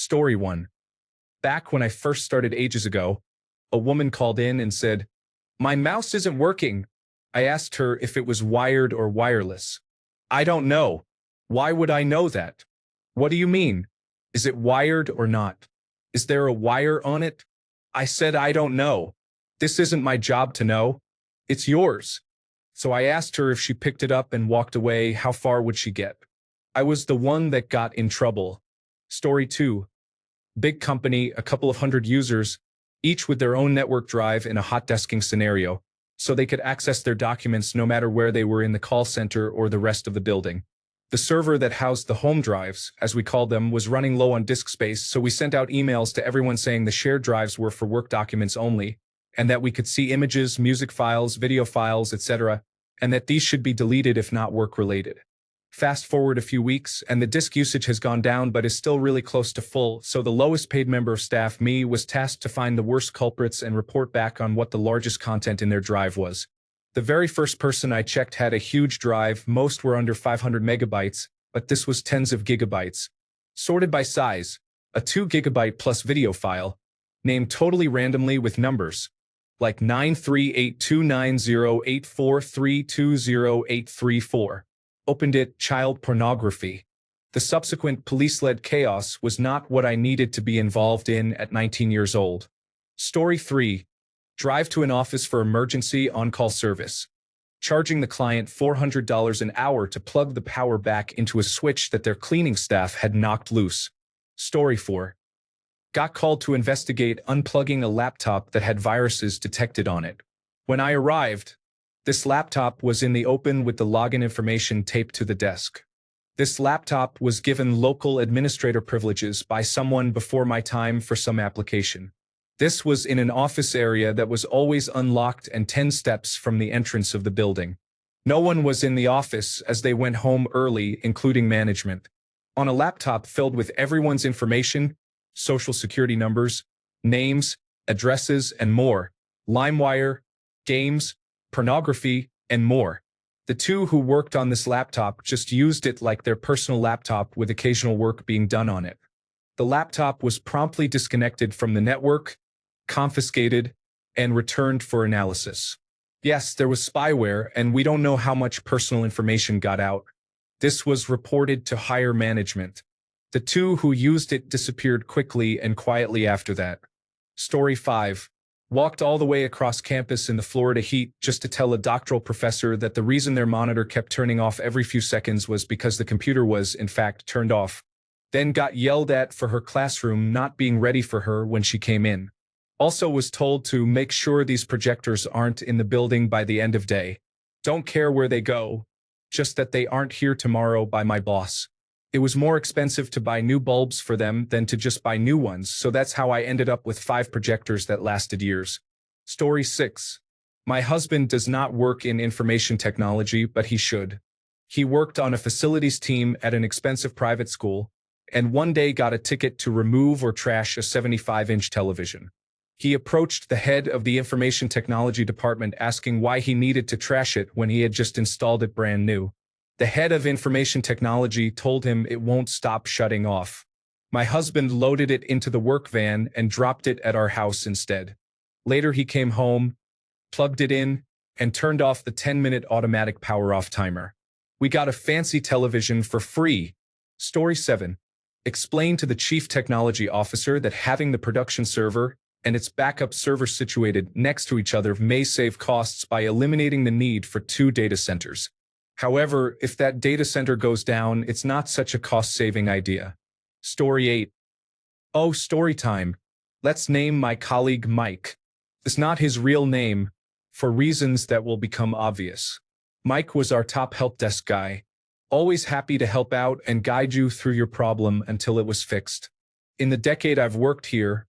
Story 1. Back when I first started ages ago, a woman called in and said, "My mouse isn't working." I asked her if it was wired or wireless. "I don't know." "Why would I know that?" "What do you mean? Is it wired or not? Is there a wire on it?" I said, "I don't know. This isn't my job to know. It's yours." So I asked her if she picked it up and walked away, how far would she get? I was the one that got in trouble. Story 2. Big company, a couple of hundred users, each with their own network drive in a hot desking scenario, so they could access their documents no matter where they were in the call center or the rest of the building. The server that housed the home drives, as we called them, was running low on disk space, so we sent out emails to everyone saying the shared drives were for work documents only, and that we could see images, music files, video files, etc., and that these should be deleted if not work-related. Fast forward a few weeks, and the disk usage has gone down but is still really close to full, so the lowest paid member of staff, me, was tasked to find the worst culprits and report back on what the largest content in their drive was. The very first person I checked had a huge drive, most were under 500 megabytes, but this was tens of gigabytes. Sorted by size, a 2 gigabyte plus video file, named totally randomly with numbers, like 938290843200834. Opened it, child pornography. The subsequent police-led chaos was not what I needed to be involved in at 19 years old. Story 3. Drive to an office for emergency on-call service. Charging the client $400 an hour to plug the power back into a switch that their cleaning staff had knocked loose. Story 4. Got called to investigate unplugging a laptop that had viruses detected on it. When I arrived, this laptop was in the open with the login information taped to the desk. This laptop was given local administrator privileges by someone before my time for some application. This was in an office area that was always unlocked and 10 steps from the entrance of the building. No one was in the office as they went home early, including management. On a laptop filled with everyone's information, social security numbers, names, addresses, and more, LimeWire, games, pornography, and more. The two who worked on this laptop just used it like their personal laptop with occasional work being done on it. The laptop was promptly disconnected from the network, confiscated, and returned for analysis. Yes, there was spyware, and we don't know how much personal information got out. This was reported to higher management. The two who used it disappeared quickly and quietly after that. Story 5. Walked all the way across campus in the Florida heat just to tell a doctoral professor that the reason their monitor kept turning off every few seconds was because the computer was, in fact, turned off. Then got yelled at for her classroom not being ready for her when she came in. Also was told to make sure these projectors aren't in the building by the end of day. Don't care where they go, just that they aren't here tomorrow by my boss. It was more expensive to buy new bulbs for them than to just buy new ones, so that's how I ended up with 5 projectors that lasted years. Story 6. My husband does not work in information technology, but he should. He worked on a facilities team at an expensive private school, and one day got a ticket to remove or trash a 75-inch television. He approached the head of the information technology department asking why he needed to trash it when he had just installed it brand new. The head of information technology told him it won't stop shutting off. My husband loaded it into the work van and dropped it at our house instead. Later he came home, plugged it in, and turned off the 10-minute automatic power-off timer. We got a fancy television for free. Story 7. Explained to the chief technology officer that having the production server and its backup server situated next to each other may save costs by eliminating the need for 2 data centers. However, if that data center goes down, it's not such a cost-saving idea. Story 8. Oh, story time. Let's name my colleague Mike. It's not his real name, for reasons that will become obvious. Mike was our top help desk guy, always happy to help out and guide you through your problem until it was fixed. In the decade I've worked here,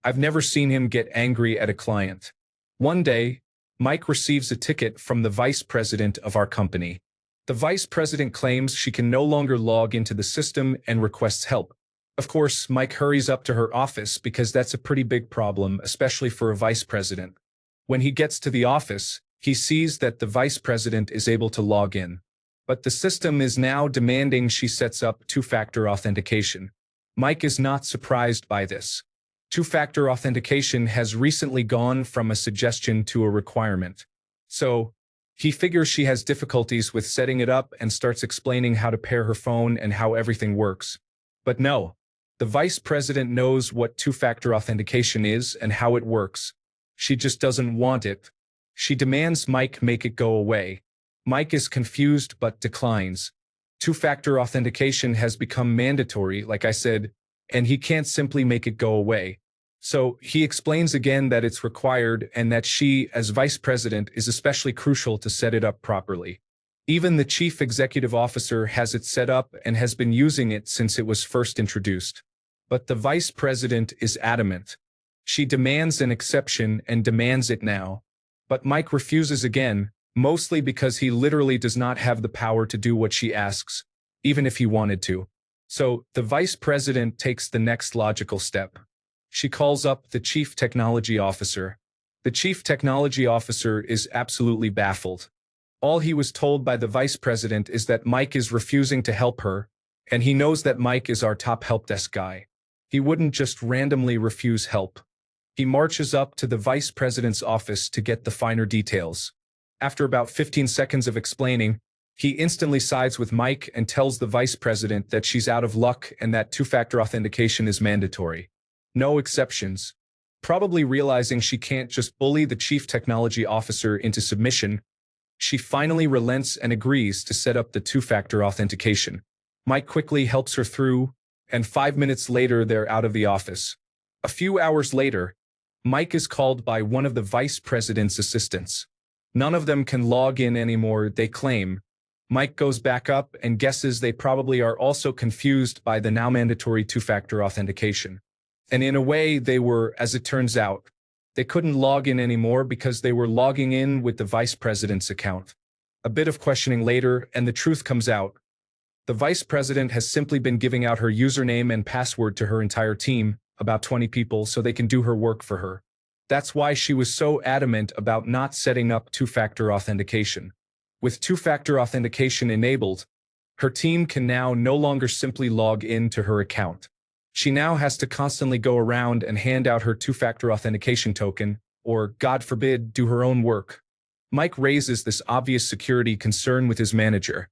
I've never seen him get angry at a client. One day, Mike receives a ticket from the vice president of our company. The vice president claims she can no longer log into the system and requests help. Of course, Mike hurries up to her office because that's a pretty big problem, especially for a vice president. When he gets to the office, he sees that the vice president is able to log in. But the system is now demanding she sets up 2-factor authentication. Mike is not surprised by this. Two-factor authentication has recently gone from a suggestion to a requirement. So, he figures she has difficulties with setting it up and starts explaining how to pair her phone and how everything works. But no, the vice president knows what two-factor authentication is and how it works. She just doesn't want it. She demands Mike make it go away. Mike is confused but declines. Two-factor authentication has become mandatory, like I said, and he can't simply make it go away. So he explains again that it's required and that she, as vice president, is especially crucial to set it up properly. Even the chief executive officer has it set up and has been using it since it was first introduced. But the vice president is adamant. She demands an exception and demands it now. But Mike refuses again, mostly because he literally does not have the power to do what she asks, even if he wanted to. So the vice president takes the next logical step. She calls up the chief technology officer. The chief technology officer is absolutely baffled. All he was told by the vice president is that Mike is refusing to help her, and he knows that Mike is our top help desk guy. He wouldn't just randomly refuse help. He marches up to the vice president's office to get the finer details. After about 15 seconds of explaining, he instantly sides with Mike and tells the vice president that she's out of luck and that two-factor authentication is mandatory. No exceptions. Probably realizing she can't just bully the chief technology officer into submission, she finally relents and agrees to set up the two-factor authentication. Mike quickly helps her through, and 5 minutes later they're out of the office. A few hours later, Mike is called by one of the vice president's assistants. None of them can log in anymore, they claim. Mike goes back up and guesses they probably are also confused by the now mandatory two-factor authentication. And in a way, they were, as it turns out. They couldn't log in anymore because they were logging in with the vice president's account. A bit of questioning later, and the truth comes out. The vice president has simply been giving out her username and password to her entire team, about 20 people, so they can do her work for her. That's why she was so adamant about not setting up two-factor authentication. With two-factor authentication enabled, her team can now no longer simply log in to her account. She now has to constantly go around and hand out her two-factor authentication token, or, God forbid, do her own work. Mike raises this obvious security concern with his manager,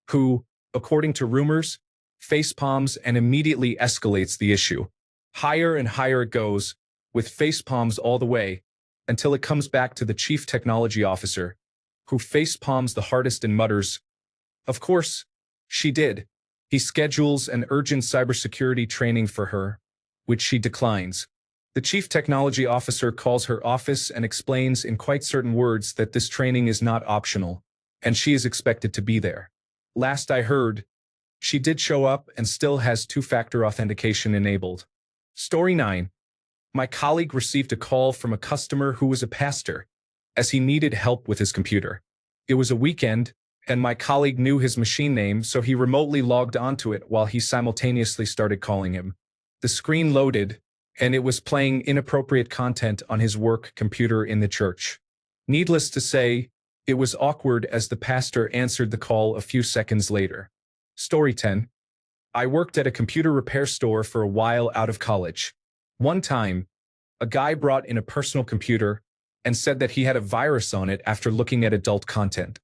who, according to rumors, facepalms and immediately escalates the issue. Higher and higher it goes, with facepalms all the way, until it comes back to the chief technology officer, who facepalms the hardest and mutters, "Of course, she did." He schedules an urgent cybersecurity training for her, which she declines. The chief technology officer calls her office and explains in quite certain words that this training is not optional, and she is expected to be there. Last I heard, she did show up and still has two-factor authentication enabled. Story 9. My colleague received a call from a customer who was a pastor, as he needed help with his computer. It was a weekend, and my colleague knew his machine name, so he remotely logged onto it while he simultaneously started calling him. The screen loaded, and it was playing inappropriate content on his work computer in the church. Needless to say, it was awkward as the pastor answered the call a few seconds later. Story 10. I worked at a computer repair store for a while out of college. One time, a guy brought in a personal computer and said that he had a virus on it after looking at adult content.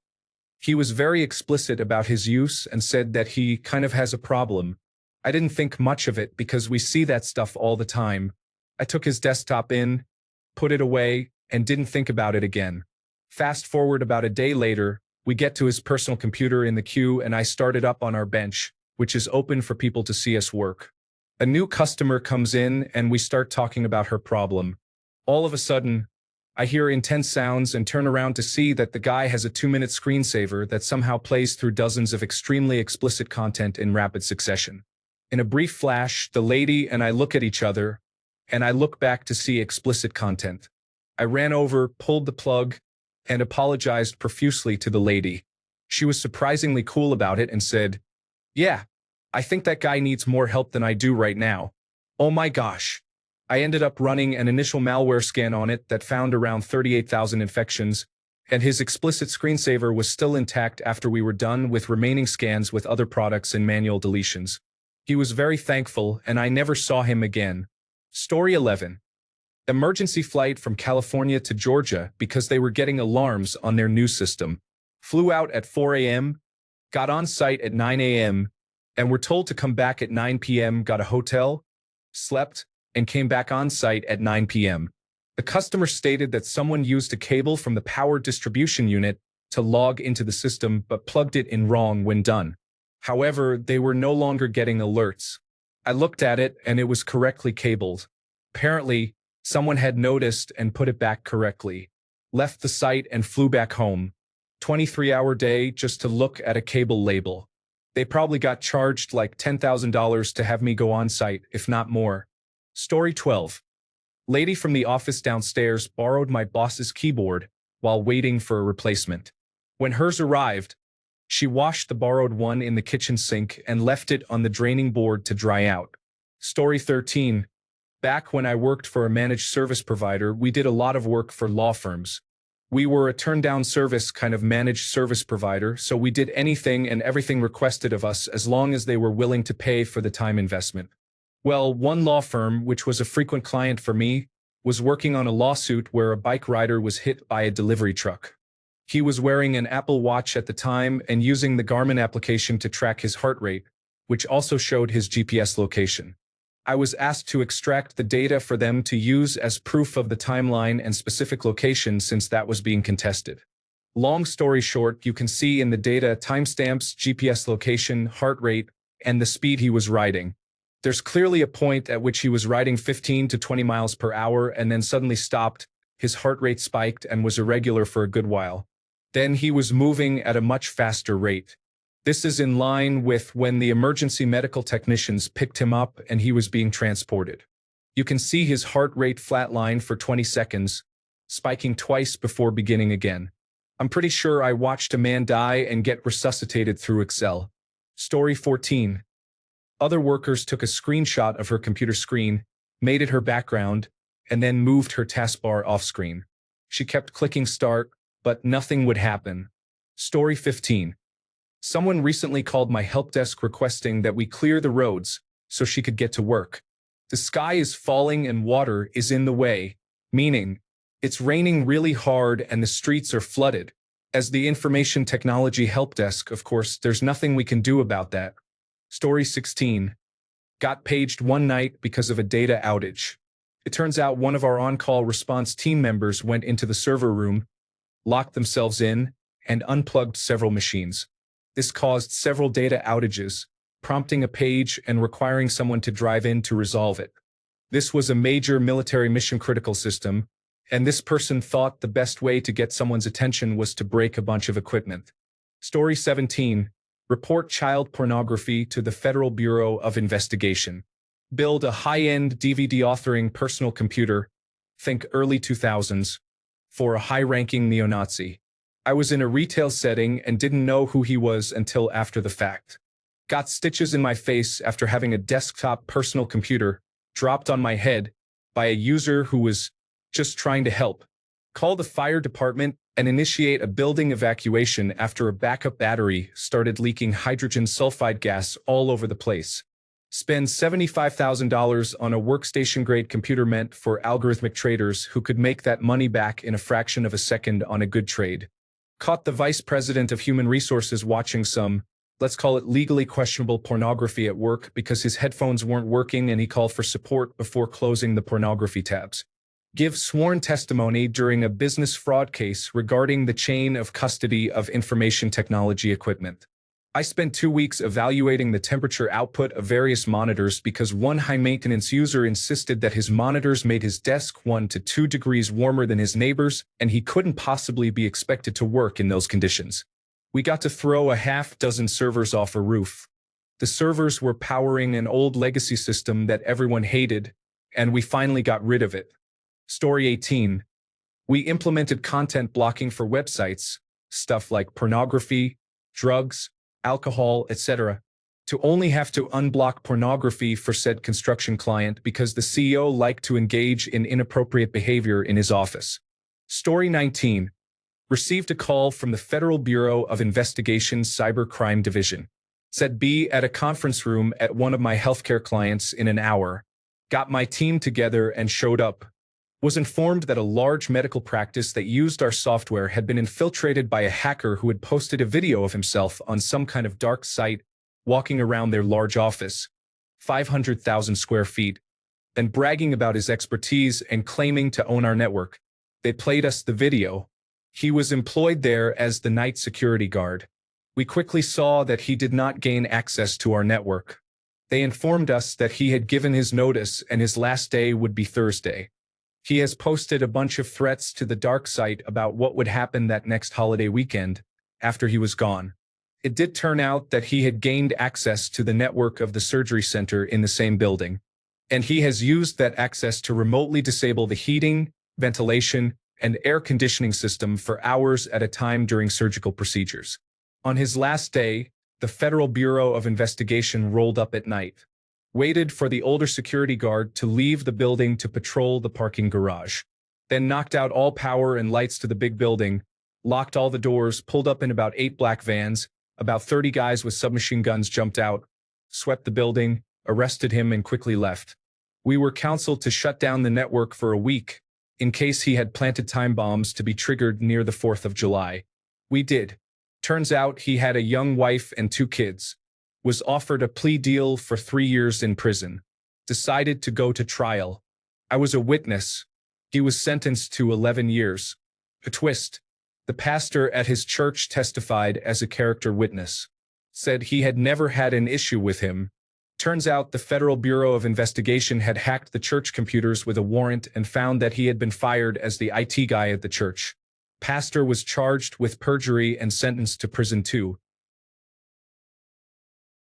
He was very explicit about his use and said that he kind of has a problem. I didn't think much of it because we see that stuff all the time. I took his desktop in, put it away, and didn't think about it again. Fast forward about a day later, we get to his personal computer in the queue and I start it up on our bench, which is open for people to see us work. A new customer comes in and we start talking about her problem. All of a sudden, I hear intense sounds and turn around to see that the guy has a 2-minute screensaver that somehow plays through dozens of extremely explicit content in rapid succession. In a brief flash, the lady and I look at each other, and I look back to see explicit content. I ran over, pulled the plug, and apologized profusely to the lady. She was surprisingly cool about it and said, "Yeah, I think that guy needs more help than I do right now. Oh my gosh." I ended up running an initial malware scan on it that found around 38,000 infections, and his explicit screensaver was still intact after we were done with remaining scans with other products and manual deletions. He was very thankful, and I never saw him again. Story 11. Emergency flight from California to Georgia because they were getting alarms on their new system. Flew out at 4 a.m., got on site at 9 a.m., and were told to come back at 9 p.m., got a hotel, slept, and came back on site at 9 p.m. The customer stated that someone used a cable from the power distribution unit to log into the system but plugged it in wrong when done. However, they were no longer getting alerts. I looked at it and it was correctly cabled. Apparently, someone had noticed and put it back correctly. Left the site and flew back home. 23-hour day just to look at a cable label. They probably got charged like $10,000 to have me go on site, if not more. Story 12. Lady from the office downstairs borrowed my boss's keyboard while waiting for a replacement. When hers arrived, she washed the borrowed one in the kitchen sink and left it on the draining board to dry out. Story 13. Back when I worked for a managed service provider, we did a lot of work for law firms. We were a turn-down service kind of managed service provider, so we did anything and everything requested of us as long as they were willing to pay for the time investment. Well, one law firm, which was a frequent client for me, was working on a lawsuit where a bike rider was hit by a delivery truck. He was wearing an Apple Watch at the time and using the Garmin application to track his heart rate, which also showed his GPS location. I was asked to extract the data for them to use as proof of the timeline and specific location since that was being contested. Long story short, you can see in the data timestamps, GPS location, heart rate, and the speed he was riding. There's clearly a point at which he was riding 15 to 20 miles per hour and then suddenly stopped, his heart rate spiked and was irregular for a good while. Then he was moving at a much faster rate. This is in line with when the emergency medical technicians picked him up and he was being transported. You can see his heart rate flatline for 20 seconds, spiking twice before beginning again. I'm pretty sure I watched a man die and get resuscitated through Excel. Story 14. Other workers took a screenshot of her computer screen, made it her background, and then moved her taskbar off-screen. She kept clicking start, but nothing would happen. Story 15. Someone recently called my help desk requesting that we clear the roads so she could get to work. The sky is falling and water is in the way, meaning it's raining really hard and the streets are flooded. As the information technology help desk, of course, there's nothing we can do about that. Story 16. Got paged one night because of a data outage. It turns out one of our on-call response team members went into the server room, locked themselves in, and unplugged several machines. This caused several data outages, prompting a page and requiring someone to drive in to resolve it. This was a major military mission-critical system, and this person thought the best way to get someone's attention was to break a bunch of equipment. Story 17. Report child pornography to the Federal Bureau of Investigation. Build a high-end DVD authoring personal computer, think early 2000s, for a high-ranking neo-Nazi. I was in a retail setting and didn't know who he was until after the fact. Got stitches in my face after having a desktop personal computer dropped on my head by a user who was just trying to help. Call the fire department and initiate a building evacuation after a backup battery started leaking hydrogen sulfide gas all over the place. Spend $75,000 on a workstation-grade computer meant for algorithmic traders who could make that money back in a fraction of a second on a good trade. Caught the vice president of human resources watching some, let's call it legally questionable pornography at work because his headphones weren't working and he called for support before closing the pornography tabs. Give sworn testimony during a business fraud case regarding the chain of custody of information technology equipment. I spent 2 weeks evaluating the temperature output of various monitors because one high-maintenance user insisted that his monitors made his desk 1 to 2 degrees warmer than his neighbors, and he couldn't possibly be expected to work in those conditions. We got to throw a half-dozen servers off a roof. The servers were powering an old legacy system that everyone hated, and we finally got rid of it. Story 18. We implemented content blocking for websites, stuff like pornography, drugs, alcohol, etc., to only have to unblock pornography for said construction client because the CEO liked to engage in inappropriate behavior in his office. Story 19. Received a call from the Federal Bureau of Investigation Cybercrime Division. Said B at a conference room at one of my healthcare clients in an hour. Got my team together and showed up. Was informed that a large medical practice that used our software had been infiltrated by a hacker who had posted a video of himself on some kind of dark site, walking around their large office, 500,000 square feet, and bragging about his expertise and claiming to own our network. They played us the video. He was employed there as the night security guard. We quickly saw that he did not gain access to our network. They informed us that he had given his notice and his last day would be Thursday. He has posted a bunch of threats to the dark site about what would happen that next holiday weekend after he was gone. It did turn out that he had gained access to the network of the surgery center in the same building, and he has used that access to remotely disable the heating, ventilation, and air conditioning system for hours at a time during surgical procedures. On his last day, the Federal Bureau of Investigation rolled up at night, waited for the older security guard to leave the building to patrol the parking garage, then knocked out all power and lights to the big building, locked all the doors, pulled up in about 8 black vans. About 30 guys with submachine guns jumped out, swept the building, arrested him, and quickly left. We were counseled to shut down the network for a week in case he had planted time bombs to be triggered near the 4th of July. We did. Turns out he had a young wife and 2 kids. Was offered a plea deal for 3 years in prison. Decided to go to trial. I was a witness. He was sentenced to 11 years. A twist. The pastor at his church testified as a character witness. Said he had never had an issue with him. Turns out the Federal Bureau of Investigation had hacked the church computers with a warrant and found that he had been fired as the IT guy at the church. Pastor was charged with perjury and sentenced to prison too.